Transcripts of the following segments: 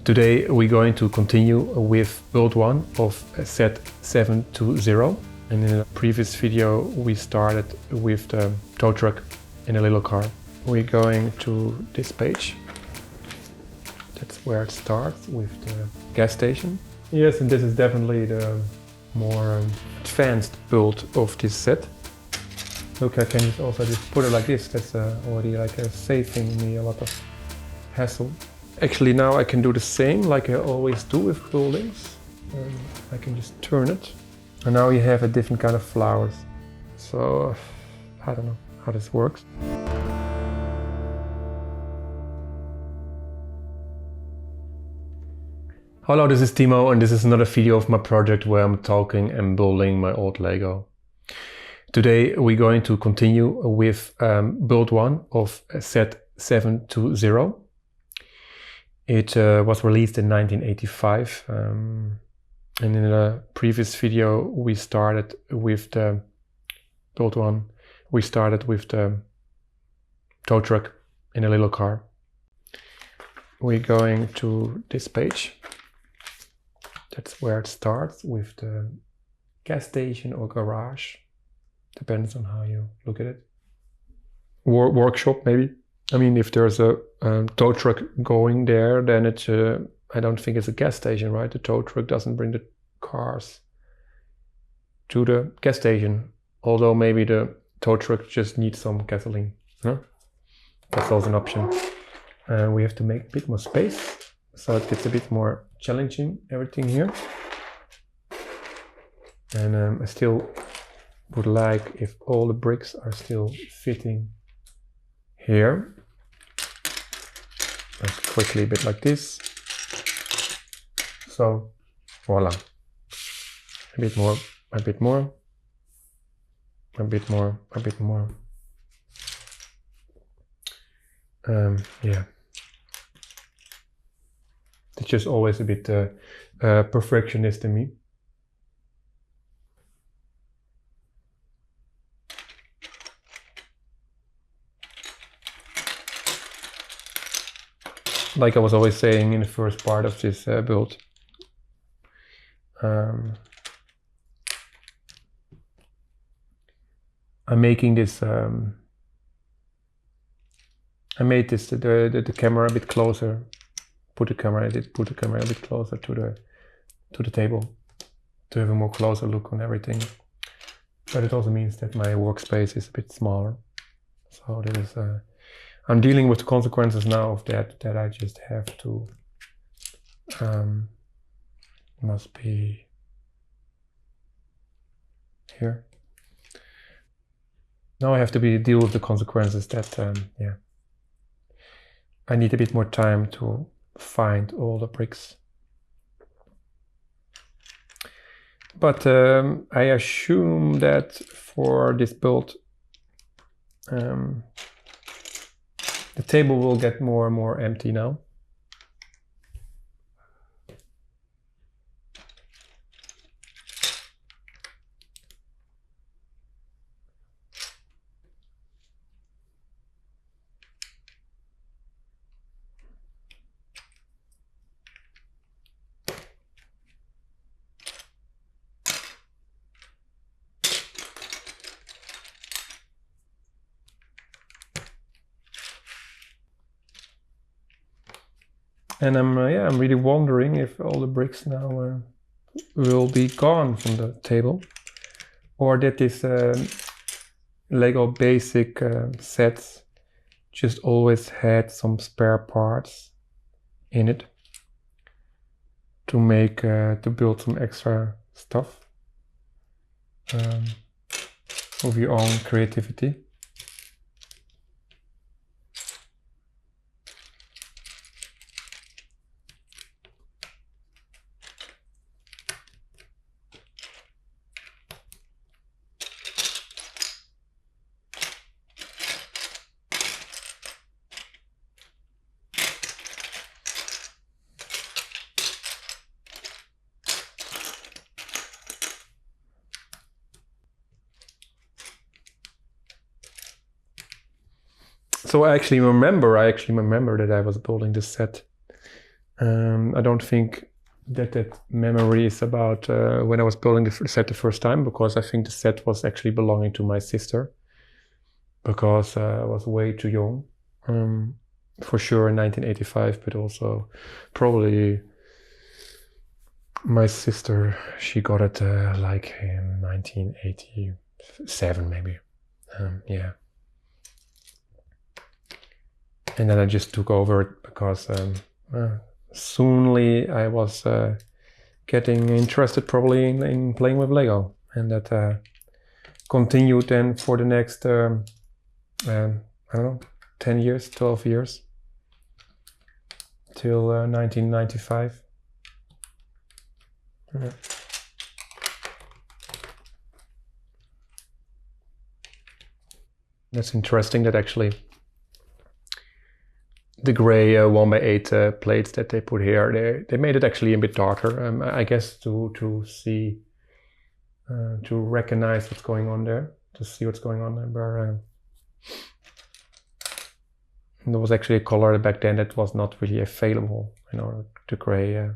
Today we're going to continue with build 1 of set 720, and in a previous video we started with the tow truck in a little car. We're going to this page. That's where it starts, with the gas station. Yes, and this is definitely the more advanced build of this set. Look, I can also just put it like this. That's already like saving me a lot of hassle. Actually, now I can do the same like I always do with buildings. I can just turn it. And now you have a different kind of flowers. So, I don't know how this works. Hello, this is Timo, and this is another video of my project where I'm talking and building my old Lego. Today we're going to continue with build 1 of set 720. It was released in 1985, and in a previous video we started with the build 1. We started with the tow truck in a little car. We're going to this page. That's where it starts, with the gas station or garage. Depends on how you look at it. Workshop maybe. I mean, if there's a tow truck going there, then it's I don't think it's a gas station, right? The tow truck doesn't bring the cars to the gas station. Although maybe the tow truck just needs some gasoline. Huh? That's also an option. We have to make a bit more space, so it gets a bit more challenging, everything here. And I still would like if all the bricks are still fitting here. Let's quickly a bit like this. So voila. A bit more, a bit more, a bit more, a bit more. Yeah. It's just always a bit perfectionist in me. Like I was always saying in the first part of this build, I'm making this. I made this the camera a bit closer. Put the camera a bit closer to the table to have a more closer look on everything. But it also means that my workspace is a bit smaller. So this is. I'm dealing with the consequences now of that I just have to must be here. Now I have to deal with the consequences that yeah, I need a bit more time to find all the bricks. But I assume that for this build the table will get more and more empty now. And I'm really wondering if all the bricks now will be gone from the table, or that this Lego basic sets just always had some spare parts in it to make to build some extra stuff of your own creativity. So I actually remember that I was building this set I don't think that memory is about when I was building the set the first time, because I think the set was actually belonging to my sister, because I was way too young. For sure in 1985, but also probably my sister, she got it like in 1987 maybe. Yeah. And then I just took over it because soonly I was getting interested probably in playing with Lego, and that continued then for the next I don't know, 10 years, 12 years, till 1995. Yeah. That's interesting that actually the gray 1x8 plates that they put here, they made it actually a bit darker, I guess to see, to recognize what's going on there, to see what's going on there. But there was actually a color back then that was not really available, you know, the gray.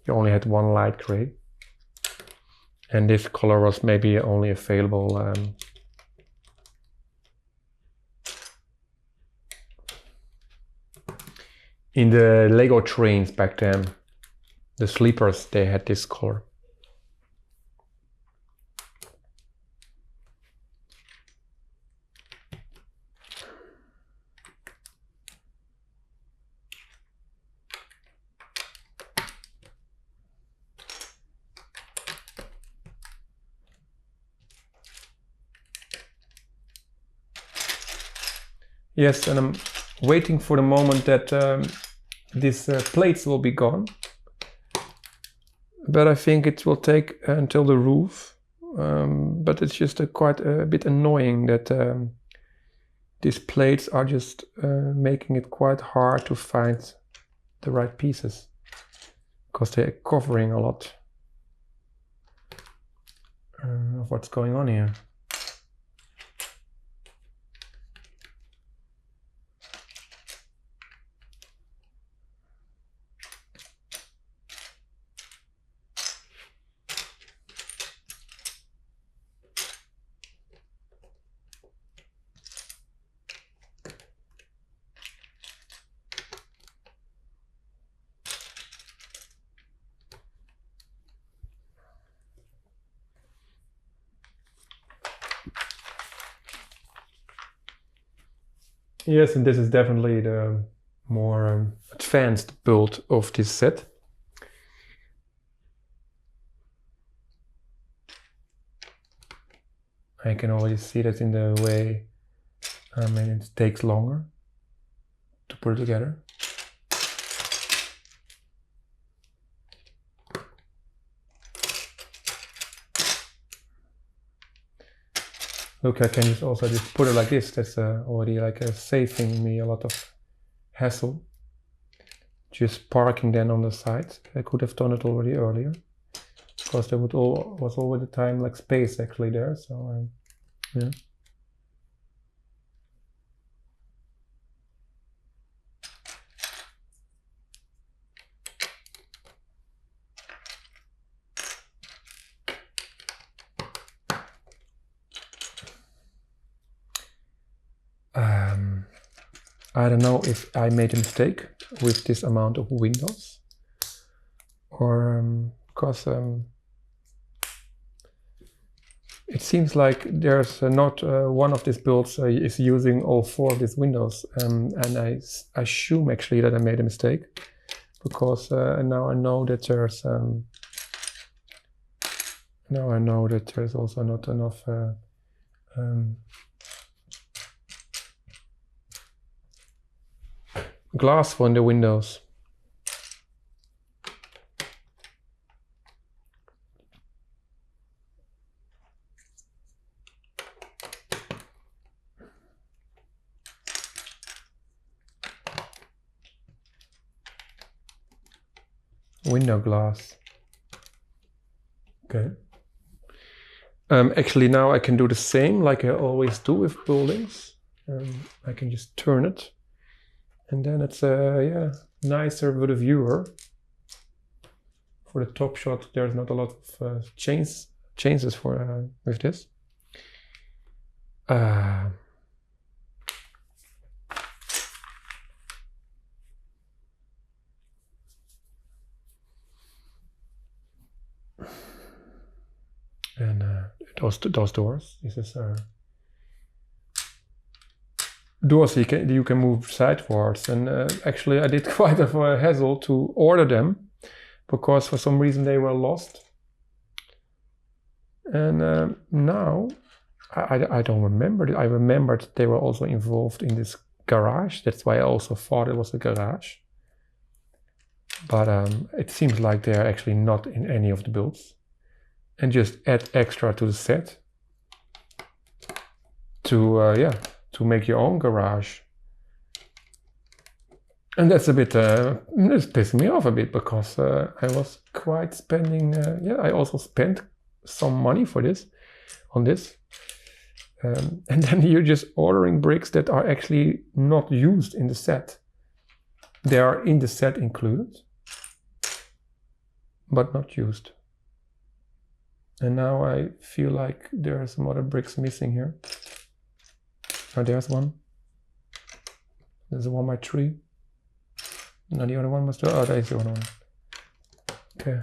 You only had one light gray, and this color was maybe only available in the Lego trains back then. The sleepers, they had this color. Yes, and I'm waiting for the moment that these plates will be gone. But I think it will take until the roof. But it's just quite a bit annoying that these plates are just making it quite hard to find the right pieces, because they're covering a lot of what's going on here. Yes, and this is definitely the more advanced build of this set. I can already see that in the way, I mean, it takes longer to put it together. Look, I can just also just put it like this. That's already like saving me a lot of hassle. Just parking then on the side. I could have done it already earlier, because there was all the time like space actually there. So yeah. I don't know if I made a mistake with this amount of windows, or because it seems like there's not one of these builds is using all 4 of these windows, and I assume actually that I made a mistake, because now I know that there's also not enough glass for the windows. Window glass. Okay. Actually, now I can do the same like I always do with buildings. I can just turn it, and then it's yeah, nicer with a viewer. For the top shot, there's not a lot of changes for with this. And those doors. This is doors you can move sidewards. And actually, I did quite a hassle to order them because for some reason they were lost. And now I don't remember it. I remembered they were also involved in this garage. That's why I also thought it was a garage. But it seems like they are actually not in any of the builds. And just add extra to the set to make your own garage. And that's a bit, it's pissing me off a bit because I was quite spending, I also spent some money for this, on this. And then you're just ordering bricks that are actually not used in the set. They are in the set included, but not used. And now I feel like there are some other bricks missing here. Oh, there's one. There's a 1x3. No, the other one must. Oh, there's the other one. Okay.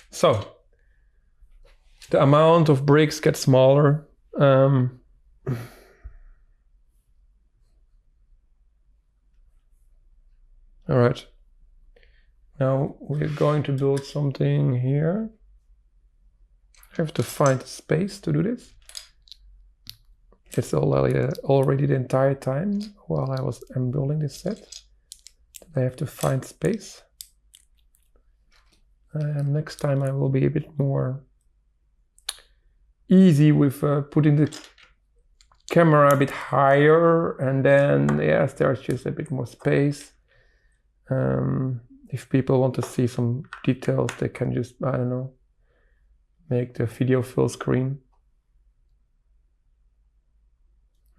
So the amount of bricks gets smaller. All right. Now we're going to build something here. I have to find space to do this. It's already the entire time while I am building this set. I have to find space. Next time I will be a bit more easy with putting the camera a bit higher, and then yes, there's just a bit more space. If people want to see some details, they can just, I don't know, make the video full screen.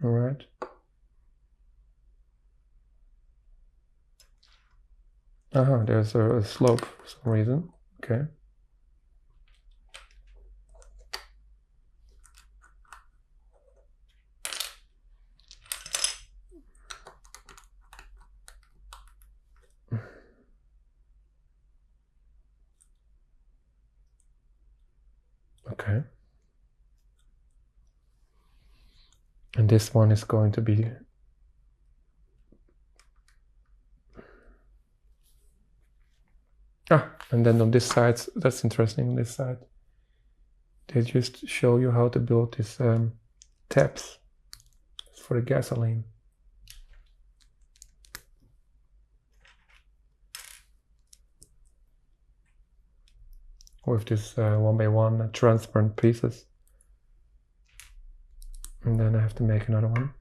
All right. There's a slope for some reason. Okay. Okay. And this one is going to be and then on this side, that's interesting, on this side, they just show you how to build these taps for the gasoline. With this 1x1 transparent pieces. And then I have to make another one.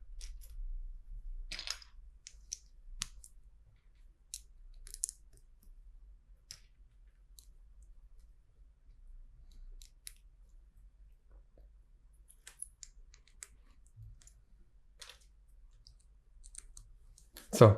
So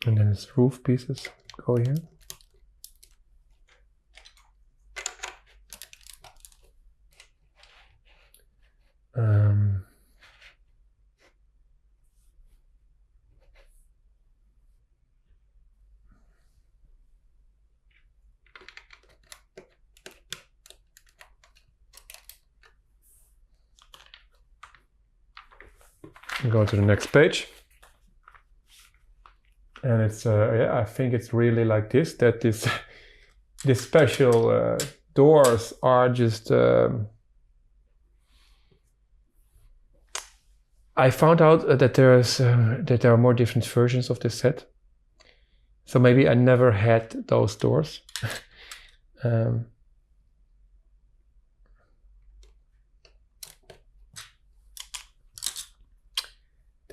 and then its roof pieces go here. Go to the next page. And it's I think it's really like this, that this special doors are just I found out that there are more different versions of this set, so maybe I never had those doors.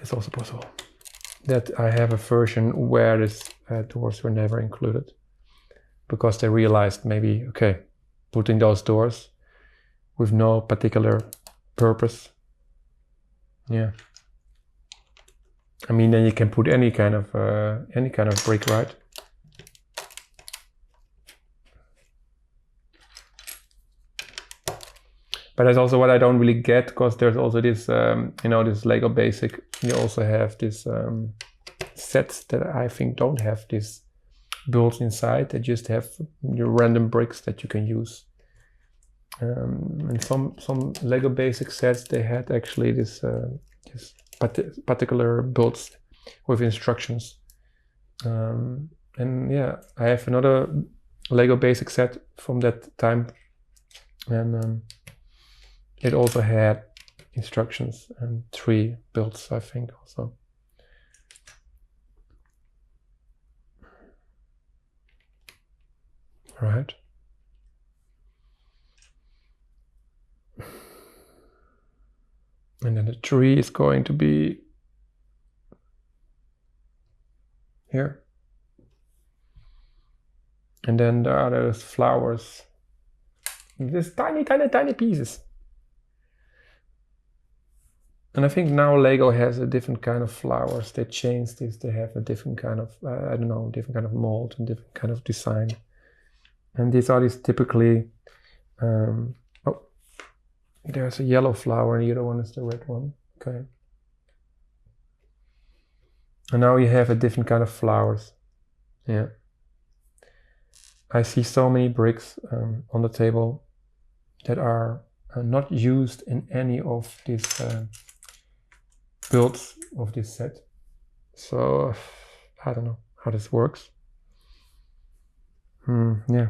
It's also possible that I have a version where these doors were never included because they realized maybe, okay, putting those doors with no particular purpose. Yeah. I mean, then you can put any kind of brick, right? But that's also what I don't really get, because there's also this, this Lego Basic. You also have this sets that I think don't have this builds inside. They just have your random bricks that you can use. And some Lego Basic sets, they had actually this particular builds with instructions. And yeah, I have another Lego Basic set from that time, and it also had instructions and 3 builds, I think, also. Right. And then the tree is going to be here. And then there are those flowers. These tiny, tiny, tiny pieces. And I think now Lego has a different kind of flowers. They changed this. They have a different kind of, different kind of mold and different kind of design. And these are typically, there's a yellow flower and the other one is the red one. Okay. And now you have a different kind of flowers. Yeah. I see so many bricks on the table that are not used in any of these builds of this set. So I don't know how this works. Yeah.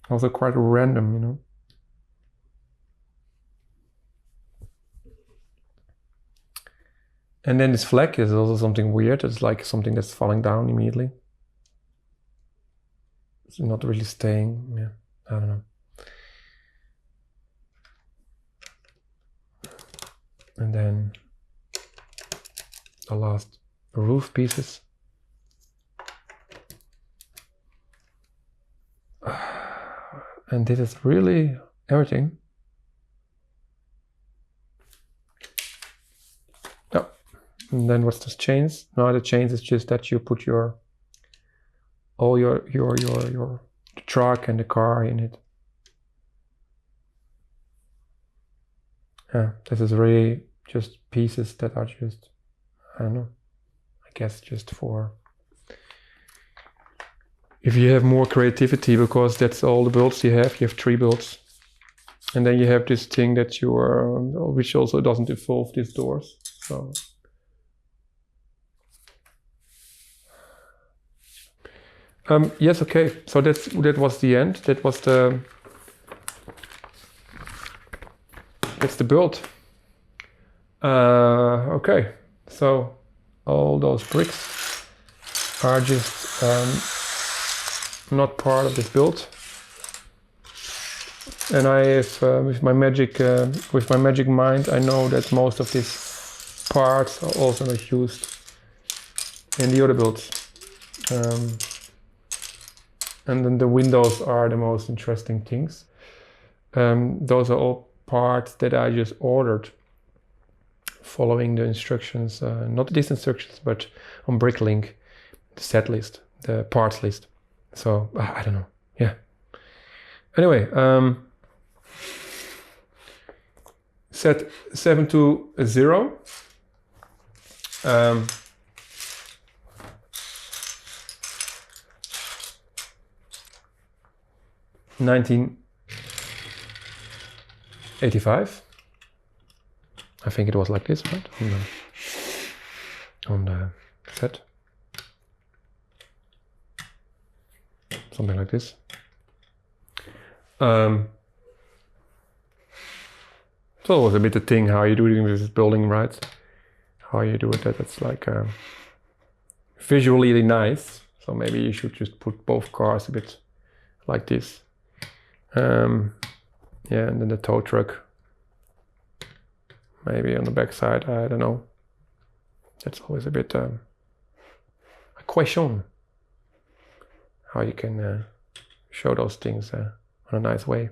Also quite random, you know. And then this flag is also something weird. It's like something that's falling down immediately. It's not really staying. Yeah, I don't know. And then the last roof pieces. And this is really everything. Oh. And then what's this chains? No, the chains is just that you put all your truck and the car in it. Yeah, this is really just pieces that are just, I don't know, I guess just for if you have more creativity, because that's all the builds you have 3 builds. And then you have this thing that you are, which also doesn't involve these doors. So yes, okay. So that was the end. That's the build. Okay, so all those bricks are just not part of this build. And I have, with my magic mind, I know that most of these parts are also not used in the other builds. And then the windows are the most interesting things. Those are all parts that I just ordered following the instructions, not these instructions, but on Bricklink, the set list, the parts list. So I don't know. Yeah. Anyway, set 720. 1985. I think it was like this, right? On the set. Something like this. So it was a bit the thing how you do it with this building, right? How you do it, that's like visually nice. So maybe you should just put both cars a bit like this. Yeah, and then the tow truck. maybe on the back side, I don't know. That's always a bit a question, how you can show those things in a nice way.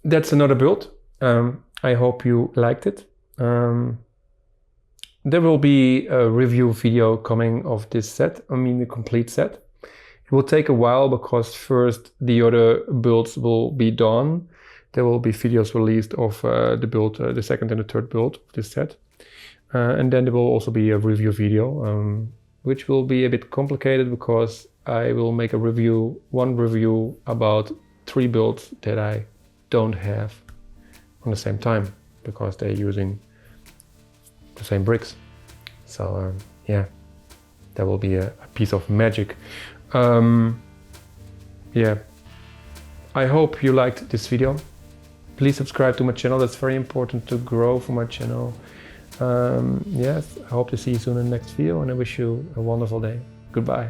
That's another build. I hope you liked it. There will be a review video coming of this set, I mean the complete set. It will take a while because first the other builds will be done. There will be videos released of the build, the second and the third build of this set. And then there will also be a review video, which will be a bit complicated because I will make a review, one review about 3 builds that I don't have on the same time because they're using the same bricks. So yeah, that will be a piece of magic. Yeah, I hope you liked this video. Please subscribe to my channel, that's very important to grow for my channel. Yes, I hope to see you soon in the next video and I wish you a wonderful day. Goodbye.